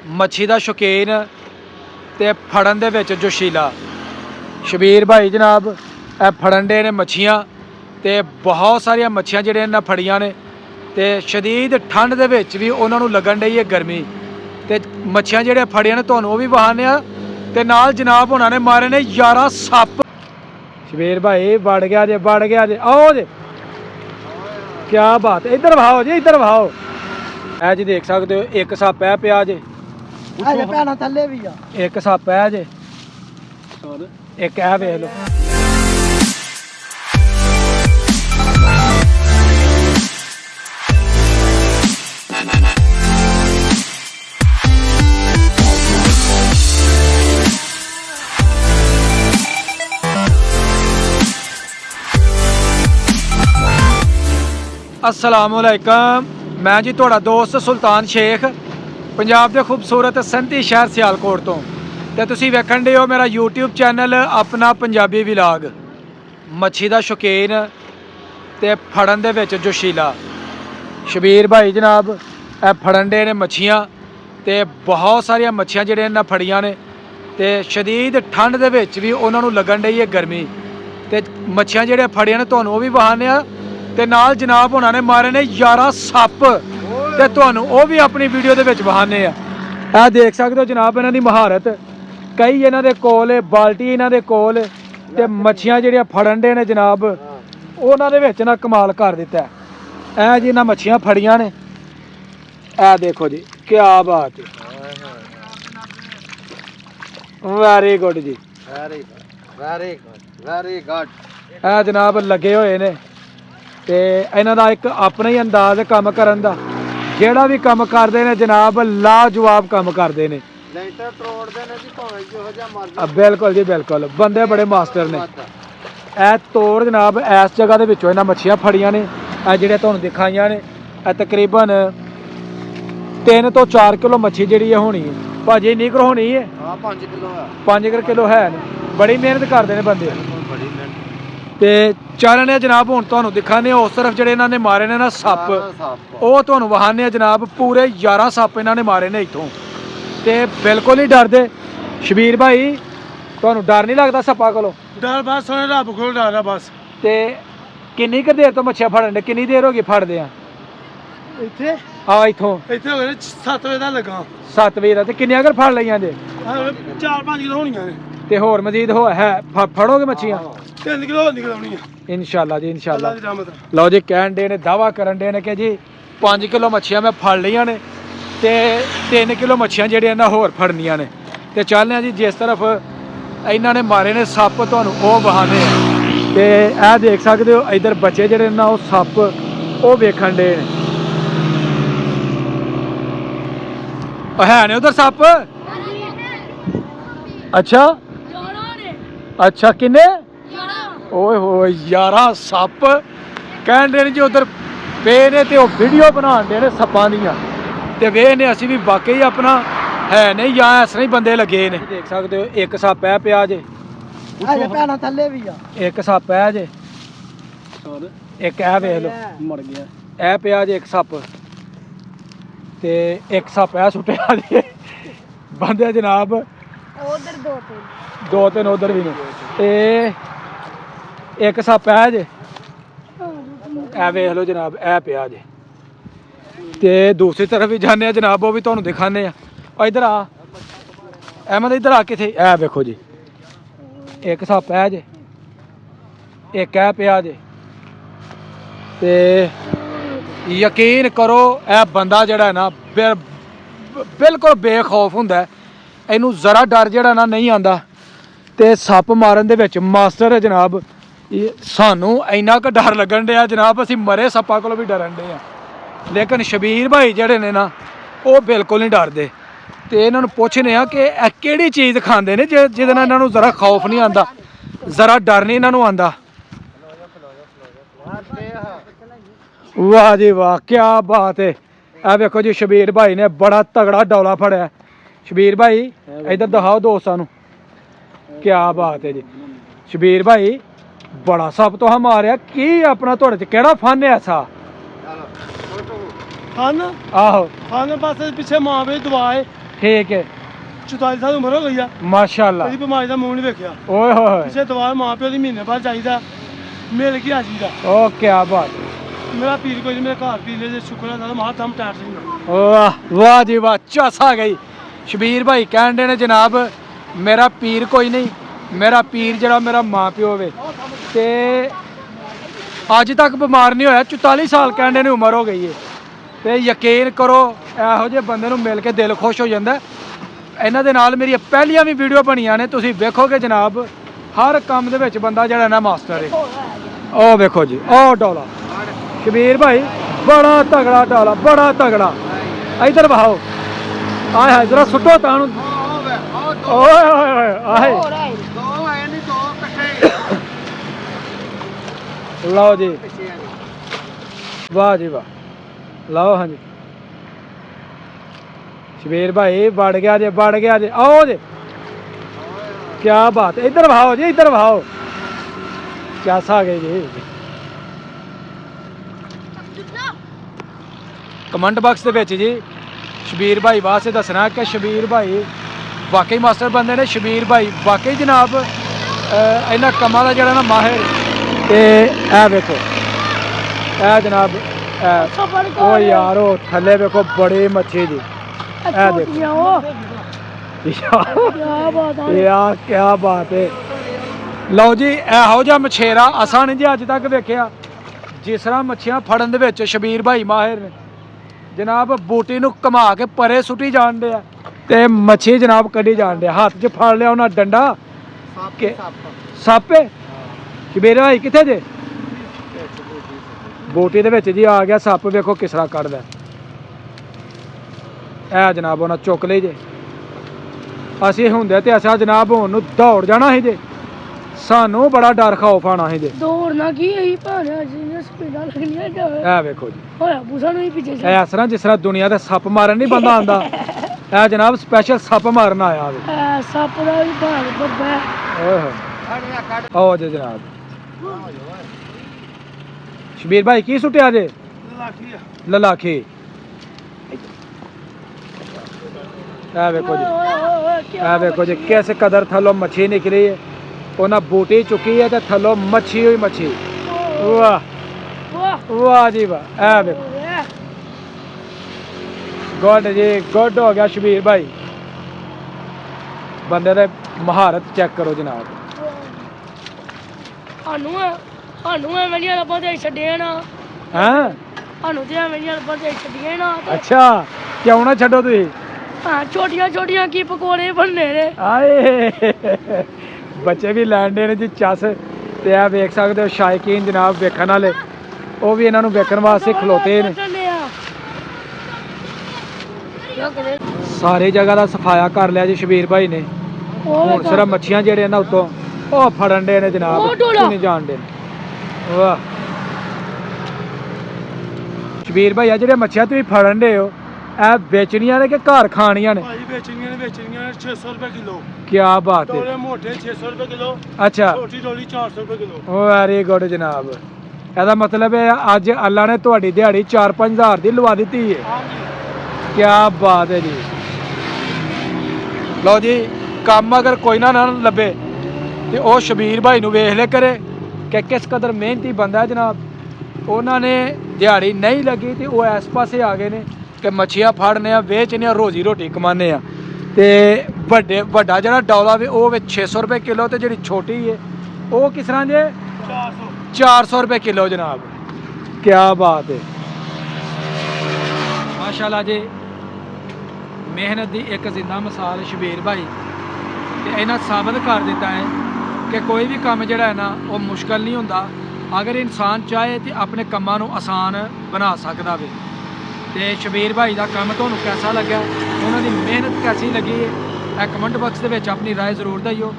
मच्छी का शौकीन ते फड़न दे विच जोशीला शबीर भाई जनाब ए फड़न दे ने मच्छियाँ ते बहुत सारिया मच्छियाँ जिहड़ियां इन्हां फड़ियां ने ते शदीद ठंड दे विच भी उन्हां नूं लगन डई है गर्मी ते मच्छियाँ जिहड़ियां फड़ियां ने तुहानूं भी वहाने आ ते नाल जनाब होना ने मारे ने 11 सप। शबीर भाई वड़ गया जे आओ जे क्या बात है, इधर वहाओ जी इधर वहाओ। ऐ जी देख सकते हो एक सप है पिया जे थल्ले भी आ एक सप है जे एक है वेख लो। अस्सलामुअलैकुम, मैं जी तुहाड़ा दोस्त सुल्तान शेख पंजाब के खूबसूरत संती शहर सियालकोट तो ते तुसीं वेखण दे हो मेरा यूट्यूब चैनल अपना पंजाबी विलाग। मच्छी का शौकीन ते फड़न दे विच जोशीला शबीर भाई जनाब ए फड़न दे ने मच्छियाँ ते बहुत सारिया मच्छियाँ जिहड़ियां इन्हां फड़ियां ने ते शदीद ठंड दे विच भी उन्हां नूं लगन डई है गर्मी ते मच्छियाँ जिहड़ियां फड़ियां ने तुहानूं भी वहाने आ ते नाल जनाब होना ने मारे ने 11 सप ते तुहानूं वो भी अपनी वीडियो दे विच वहाने आ। देख सकते हो जनाब इन्हां दी महारत, कई इन्हां दे कोल बाल्टी इन्हां दे कोल ते मच्छियाँ जिहड़ियां फड़न दे ने जनाब उन्हां दे विच ना कमाल कर दित्ता है। जी इन्हां मच्छियाँ फड़ियां ने ऐ देखो जी क्या बात है, वेरी गुड जी वेरी गुड। ऐ जनाब लगे हुए ने ते इन्हां दा एक अपना ही अंदाज काम करन दा, ਜਿਹੜਾ भी काम करते हैं जनाब लाजवाब काम करते हैं। बिल्कुल जी बिल्कुल, बंदे बड़े मास्टर ने। ए तोड़ जनाब इस जगह के विचों इन्हां मच्छियां फड़ियां ने जिहड़े तुहानूं दिखाइयां ने तकरीबन 3 तो 4 किलो मच्छी जिहड़ी होनी है भाजी, इन्नी कर होनी है 5 किलो है ने। बड़ी मेहनत करते हैं बंदे ते चलने जनाब हुण तुहानूं दिखाने उस तरफ जिहड़े इन्हां ने मारे ने ना सप ਉਹ ਤੁਹਾਨੂੰ ਵਹਾਨੇ जनाब पूरे 11 सप इन्हां ने मारे ने इत्थों ते बिल्कुल नहीं डरदे। शबीर भाई ਤੁਹਾਨੂੰ डर नहीं लगता सप्पा कोलों? डर बस सोने रब कोल डर है बस। ते किन्नी क देर तो मच्छियां फड़न दे, किन्नी देर हो गई फड़दे आ ਇੱਥੇ इत्थों? ਇੱਥੇ ਹੋ ਗਏ 7 ਵਜੇ ਦਾ ਲੱਗਾ 7 ਵਜੇ ਦਾ ਤੇ ਕਿੰਨੀਆਂ ਕਰ ਫੜ ਲਈਆਂ ਜੇ? 4-5 ਕਿਲੋ ਹੋਣੀਆਂ ਨੇ ਤੇ ਹੋਰ ਮਜ਼ੀਦ ਹੈ ਫੜੋਗੇ ਮੱਛੀਆਂ? 3 ਕਿਲੋ ਨਿਕਲਣੀਆਂ इंशाल्लाह जी इंशाल्लाह। ਅੱਲਾਹ ਦੀ ਰਹਿਮਤ। लो जी कहन डे ने दावा करन डे ने कि जी 5 किलो मच्छियां मैं फड़ लियां ने ते 3 किलो मच्छियां जिहड़ियां ना होर फड़नियां ने ते चलने जी जिस तरफ इन्हां ने मारे ने सप तुहानूं ओह वहाने ते ए देख सकते हो इधर बच्चे जिहड़े ना ओह सप ओह वेखण डे ने। है ने उधर सप? अच्छा अच्छा किन्ने? ओए होए 11 सप कहन दे जी उधर पे ने ते वीडियो बनाने दे ने सप्पां दियां ते वे ने असीं भी वाकई अपना है नहीं या इस तरह ही बंदे लगे ने। देख सकते हो एक सप है पिया जे थल्ले भी आ एक सप है जे एक है वेख लो मर गया ए पिया जे एक सप ते एक सप है सुटिया जे बंदे जनाब उधर दो तीन उधर भी ने ते एक सप है जे ए वेख लो जनाब ए पिया जे ते दूसरी तरफ भी जाने जनाब वो भी तुहानूं दिखाने आ। इधर आ अहमद इधर आ किथे ए वेखो जी एक सप है जे एक है पिया जे ते यकीन करो ए बंदा जिहड़ा ना बिल्कुल बेखौफ हुंदा, इनू जरा डर जिहड़ा ना नहीं आंदा ते सप मारन दे विच मास्टर है जनाब। सानू इन्ना क डर लगन दिया जनाब असीं मरे सप्पा कोलों भी डरन डे आ, लेकिन शबीर भाई जिहड़े ने ना वो बिल्कुल नहीं डरदे ते इन्हां नूं पुछने आ कि ਇਹ ਕਿਹੜੀ चीज़ खांदे ने ਜਿਹਦੇ ਨਾਲ इन्हां नूं जरा खौफ नहीं आंदा, जरा डर नहीं इन्हां नूं आंदा। वाह जी वाह क्या बात है। ਇਹ ਵੇਖੋ जी शबीर भाई ने बड़ा तगड़ा डौला फड़िया। शबीर भाई इधर दिखाओ दोस्तां नूं, क्या बात है जी। शबीर भाई बड़ा सप तो मारिया की अपना तुहाडे च केड़ा फन है ऐसा? फन आहो फन बस पिछे मां बे दवाए ਠੀਕ ਹੈ 44 ਸਾਲ ਉਮਰ ਹੋ ਗਈ ਆ ਮਾਸ਼ਾਅੱਲਾ ਕਦੀ ਬਿਮਾਰੀ ਦਾ ਮੂੰਹ ਨਹੀਂ ਵੇਖਿਆ ਓਏ ਹੋਏ ਕਿਸੇ ਦਵਾ ਮਾਂ ਪਿਓ ਦੀ ਮਹੀਨੇ ਬਾਅਦ ਚਾਹੀਦਾ ਮਿਲ ਕੇ ਆ ਜੀਦਾ ਓ ਕੀ ਬਾਤ ਮੇਰਾ ਪੀਰ ਕੋਈ ਨਹੀਂ ਮੇਰੇ ਘਰ ਪੀ ਲੈ ਜੇ ਸ਼ੁਕਰ ਹੈ ਮਾਂ ਦਮ ਟੈਟ ਸਿੰਘ ਵਾਹ ਵਾਹ ਜੀ ਵਾਹ ਚਸ ਆ ਗਈ ਸ਼ਬੀਰ ਭਾਈ ਕਹਿੰਦੇ ਨੇ ਜਨਾਬ ਮੇਰਾ ਪੀਰ ਕੋਈ ਨਹੀਂ ਮੇਰਾ ਪੀਰ ਜਿਹੜਾ ਮੇਰਾ ਮਾਂ ਪਿਓ ਵੇ ਤੇ ਅੱਜ ਤੱਕ ਬਿਮਾਰ ਨਹੀਂ ਹੋਇਆ 44 ਸਾਲ ਕਹਿੰਦੇ ਨੇ ਉਮਰ ਹੋ ਗਈ ਹੈ ਤੇ ਯਕੀਨ ਕਰੋ ਇਹੋ ਜਿਹੇ ਬੰਦੇ ਨੂੰ ਮਿਲ ਕੇ ਦਿਲ ਖੁਸ਼ ਹੋ ਜਾਂਦਾ ਇਹਨਾਂ ਦੇ ਨਾਲ ਮੇਰੀਆਂ ਪਹਿਲੀਆਂ ਵੀ ਵੀਡੀਓ ਬਣੀਆਂ ਨੇ ਤੁਸੀਂ ਵੇਖੋਗੇ ਜਨਾਬ ਹਰ ਕੰਮ ਦੇ ਵਿੱਚ ਬੰਦਾ ਜਿਹੜਾ ਨਾ ਮਾਸਟਰ ਹੈ ਉਹ ਵੇਖੋ ਜੀ ਉਹ ਡੋਲਾ ਸ਼ਬੀਰ ਭਾਈ ਬੜਾ ਤਗੜਾ ਡੋਲਾ ਬੜਾ ਤਗੜਾ ਇਧਰ ਬਹਾਓ ਆਏ ਹਾਏ ਜਰਾ ਸੁੱਟੋ ਤਾਂ ਨੂੰ ਓਏ ਹੋਏ ਹੋਏ ਆਏ ਦੋ ਆਏ ਨਹੀਂ ਦੋ ਇਕੱਠੇ ਲਓ ਜੀ ਵਾਹ ਜੀ ਵਾਹ ਲਓ ਹਾਂਜੀ ਸ਼ਬੀਰ ਭਾਈ ਵੜ ਗਿਆ ਜੇ ਆਓ ਜੀ ਕੀ ਬਾਤ ਇੱਧਰ ਵਹਾਓ ਜੀ ਇੱਧਰ ਵਹਾਓ ਕਿਆਸ ਆ ਗਏ ਜੀ ਕਮੈਂਟ ਬਾਕਸ ਦੇ ਵਿੱਚ ਜੀ ਸ਼ਬੀਰ ਭਾਈ ਵਾਸਤੇ ਦੱਸਣਾ ਕਿ ਸ਼ਬੀਰ ਭਾਈ ਵਾਕਈ ਮਾਸਟਰ ਬੰਦੇ ਨੇ ਸ਼ਬੀਰ ਭਾਈ ਵਾਕਈ ਜਨਾਬ ਇਹਨਾਂ ਕੰਮਾਂ ਦਾ ਜਿਹੜਾ ਨਾ ਮਾਹਿਰ ਤੇ ਇਹ ਵੇਖੋ ਇਹ ਜਨਾਬ ਉਹ ਯਾਰ ਉਹ ਥੱਲੇ ਵੇਖੋ ਬੜੀ ਮੱਛੀ ਜੀ ਇਹ ਦੇਖੋ ਯਾਰ ਕੀ ਬਾਤ ਹੈ ਲਓ ਜੀ ਇਹੋ ਜਿਹਾ ਮਛੇਰਾ ਅਸਾਂ ਨਹੀਂ ਜੀ ਅੱਜ ਤੱਕ ਵੇਖਿਆ ਜਿਸ ਤਰ੍ਹਾਂ ਮੱਛੀਆਂ ਫੜਨ ਦੇ ਵਿੱਚ ਸ਼ਬੀਰ ਭਾਈ ਮਾਹਿਰ ਨੇ ਜਨਾਬ ਬੂਟੀ ਨੂੰ ਘੁਮਾ ਕੇ ਪਰੇ ਸੁੱਟੀ ਜਾਣਦੇ ਆ ਤੇ ਮੱਛੀ ਜਨਾਬ ਕੱਢੀ ਜਾਣਦੇ ਆ ਹੱਥ 'ਚ ਫੜ ਲਿਆ ਉਹਨਾਂ ਡੰਡਾ ਸੱਪ ਸ਼ਬੀਰ ਭਾਈ ਕਿੱਥੇ ਜੇ ਬੂਟੀ ਦੇ ਵਿੱਚ ਜੀ ਆ ਗਿਆ ਸੱਪ ਵੇਖੋ ਕਿਸ ਤਰ੍ਹਾਂ ਕੱਢਦਾ ਇਹ ਜਨਾਬ ਉਹਨਾਂ ਚੁੱਕ ਲਈ ਜੇ ਅਸੀਂ ਹੁੰਦੇ ਤੇ ਅਸਾਂ ਜਨਾਬ ਹੁਣ ਨੂੰ ਦੌੜ ਜਾਣਾ ਸੀ ਜੇ ਸਾਨੂੰ ਬੜਾ ਡਰ ਖੌਫ ਆਣਾ ਸੀ ਜੇ ਦੌੜਨਾ ਕੀ ਹੈ ਭਾਣਾ ਜੀ ਸਪੀਡਾਂ ਲੱਗਣੀਆਂ ਇਹ ਵੇਖੋ ਜੀ ਹੋਇਆ ਬੂਸਾ ਨੂੰ ਹੀ ਪਿੱਛੇ ਇਹ ਇਸ ਤਰ੍ਹਾਂ ਜਿਸ ਤਰ੍ਹਾਂ ਦੁਨੀਆ ਤੇ ਸੱਪ ਮਾਰਨ ਨਹੀਂ ਬੰਦਾ ਆਂਦਾ ਇਹ ਜਨਾਬ ਸਪੈਸ਼ਲ ਸੱਪ ਮਾਰਨ ਆਇਆ ਵੇ ਸੱਪ ਦਾ ਵੀ ਭਾਣ ਬੱਬਾ ਓਏ ਹੋਏ ਆਓ ਜੀ ਜਨਾਬ ਸ਼ਬੀਰ ਭਾਈ ਕੀ ਸੁੱਟਿਆ ਜੇ ਲਾਖੀ ਆ ਲਲਾਖੀ ਇਹ ਵੇਖੋ ਜੀ ਕਿਸ ਕਦਰ ਥੱਲੋਂ ਮੱਛੀ ਨਿਕਲੀ ਹੈ ਉਹਨਾਂ ਬੂਟੀ ਚੁੱਕੀ ਹੈ ਤੇ ਥੱਲੋਂ ਮੱਛੀ ਹੋਈ ਮੱਛੀ ਵਾਹ ਵਾਹ ਜੀ ਵਾਹ ਇਹ ਵੇਖੋ ਗੁੱਡ ਜੀ ਗੁੱਡ ਹੋ ਗਿਆ ਸ਼ਬੀਰ ਭਾਈ ਬੰਦੇ ਦੇ ਮਹਾਰਤ ਚੈੱਕ ਕਰੋ ਜਨਾਬ ਸਾਨੂੰ ਐਵੇਂ ਨਹੀਂ ਲੱਭਾ ਦੇ ਛੱਡਿਆ ਨਾ ਹੈਂ ਸਾਨੂੰ ਤੇ ਐਵੇਂ ਨਹੀਂ ਲੱਭਾ ਦੇ ਛੱਡਿਆ ਨਾ ਅੱਛਾ ਕਿਉਂ ਨਾ ਛੱਡੋ ਤੁਸੀਂ ਹਾਂ ਛੋਟੀਆਂ ਕੀ ਪਕੌੜੇ ਬਣਨੇ ਨੇ ਆਏ ਬੱਚੇ ਵੀ ਲੈਂਦੇ ਨੇ ਜੀ ਚੱਸ ਤੇ ਆ ਵੇਖ ਸਕਦੇ ਹੋ ਸ਼ਾਇਕੀਨ ਜਨਾਬ ਵੇਖਣ ਵਾਲੇ ਉਹ ਵੀ ਇਹਨਾਂ ਨੂੰ ਵੇਖਣ ਵਾਸਤੇ ਖਲੋਤੇ ਨੇ ਸਾਰੇ ਜਗ੍ਹਾ ਦਾ ਸਫਾਇਆ ਕਰ ਲਿਆ ਜੀ ਸ਼ਬੀਰ ਭਾਈ ਨੇ ਹੁਣ ਸਿਰਫ ਮੱਛੀਆਂ ਜਿਹੜੇ ਇਹਨਾਂ ਉੱਤੋਂ ਉਹ ਫੜਨ ਦੇ ਨੇ ਜਨਾਬ ਨਹੀਂ ਜਾਣਦੇ ਵਾਹ ਸ਼ਬੀਰ ਭਾਈ ਆ ਜਿਹੜੇ ਮੱਛੀਆਂ ਤੁਸੀਂ ਫੜਨ ਦੇ ਹੋ ਇਹ ਵੇਚਣੀਆਂ ਨੇ ਕਿ ਘਰ ਖਾਣੀਆਂ ਨੇ ਭਾਈ ਵੇਚਣੀਆਂ ਨੇ 600 ਰੁਪਏ ਕਿਲੋ ਕੀ ਬਾਤ ਹੈ ਡੋਲੇ ਮੋਟੇ 600 ਰੁਪਏ ਕਿਲੋ ਅੱਛਾ ਛੋਟੀ ਡੋਲੀ 400 ਰੁਪਏ ਕਿਲੋ ਓ ਵੈਰੀ ਗੁੱਡ ਜਨਾਬ ਇਹਦਾ ਮਤਲਬ ਹੈ ਅੱਜ ਅੱਲਾ ਨੇ ਤੁਹਾਡੀ ਦਿਹਾੜੀ 4-5 ਹਜ਼ਾਰ ਦੀ ਲਵਾ ਦਿੱਤੀ ਹੈ ਹਾਂਜੀ ਕੀ ਬਾਤ ਹੈ ਜੀ ਲਓ ਜੀ ਕੰਮ ਅਗਰ ਕੋਈ ਨਾ ਲੱਭੇ ਤੇ ਉਹ ਸ਼ਬੀਰ ਭਾਈ ਨੂੰ ਵੇਖ ਲੈ ਕਰੇ ਕਿ ਕਿਸ ਕਦਰ ਮਿਹਨਤੀ ਬੰਦਾ ਹੈ ਜਨਾਬ ਉਹਨਾਂ ਨੇ ਦਿਹਾੜੀ ਨਹੀਂ ਲੱਗੀ ਤੇ ਉਹ ਇਸ ਪਾਸੇ ਆ ਗਏ ਨੇ ਕਿ ਮੱਛੀਆਂ ਫੜਨੇ ਆ ਵੇਚਨੇ ਆ ਰੋਜ਼ੀ ਰੋਟੀ ਕਮਾਉਂਦੇ ਆ ਤੇ ਵੱਡਾ ਜਿਹੜਾ ਡੌਲਾ ਵੇ ਉਹ ਵਿੱਚ 600 ਰੁਪਏ ਕਿਲੋ ਤੇ ਜਿਹੜੀ ਛੋਟੀ ਹੈ ਉਹ ਕਿਸ ਤਰ੍ਹਾਂ ਜੇ 400 ਰੁਪਏ ਕਿਲੋ ਜਨਾਬ ਕੀ ਬਾਤ ਹੈ ਮਾਸ਼ਾਅੱਲਾ ਜੀ ਮਿਹਨਤ ਦੀ ਇੱਕ ਜ਼ਿੰਦਾ ਮਿਸਾਲ ਸ਼ਬੀਰ ਭਾਈ ਤੇ ਇਹਨਾਂ ਸਾਬਤ ਕਰ ਦਿੱਤਾ ਹੈ ਕਿ ਕੋਈ ਵੀ ਕੰਮ ਜਿਹੜਾ ਹੈ ਨਾ ਉਹ ਮੁਸ਼ਕਲ ਨਹੀਂ ਹੁੰਦਾ ਅਗਰ ਇਨਸਾਨ ਚਾਹੇ ਤੇ ਆਪਣੇ ਕੰਮਾਂ ਨੂੰ ਆਸਾਨ ਬਣਾ ਸਕਦਾ ਵੇ ਤੇ ਸ਼ਬੀਰ ਭਾਈ ਦਾ ਕੰਮ ਤੁਹਾਨੂੰ ਕਿਹਦਾ ਲੱਗਿਆ ਉਹਨਾਂ ਦੀ ਮਿਹਨਤ ਕੈਸੀ ਲੱਗੀ ਹੈ ਇਹ ਕਮੈਂਟ ਬਾਕਸ ਦੇ ਵਿੱਚ ਆਪਣੀ ਰਾਏ ਜ਼ਰੂਰ ਦਿਓ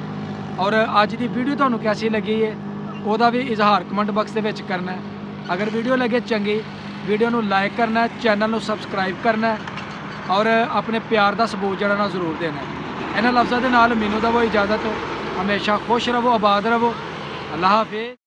ਔਰ ਅੱਜ ਦੀ ਵੀਡੀਓ ਤੁਹਾਨੂੰ ਕੈਸੀ ਲੱਗੀ ਹੈ ਉਹਦਾ ਵੀ ਇਜ਼ਹਾਰ ਕਮੈਂਟ ਬਾਕਸ ਦੇ ਵਿੱਚ ਕਰਨਾ ਹੈ ਅਗਰ ਵੀਡੀਓ ਲੱਗੇ ਚੰਗੀ ਵੀਡੀਓ ਨੂੰ ਲਾਈਕ ਕਰਨਾ ਚੈਨਲ ਨੂੰ ਸਬਸਕ੍ਰਾਈਬ ਕਰਨਾ ਔਰ ਆਪਣੇ ਪਿਆਰ ਦਾ ਸਬੂਤ ਜਿਹੜਾ ਨਾ ਜ਼ਰੂਰ ਦੇਣਾ ਇਹਨਾਂ ਲਫ਼ਜ਼ਾਂ ਦੇ ਨਾਲ ਮੈਨੂੰ ਦਵੋ ਇਜਾਜ਼ਤ ਹਮੇਸ਼ਾ ਖੁਸ਼ ਰਹੋ ਆਬਾਦ ਰਹੋ ਅੱਲਾਹ ਹਾਫਿਜ਼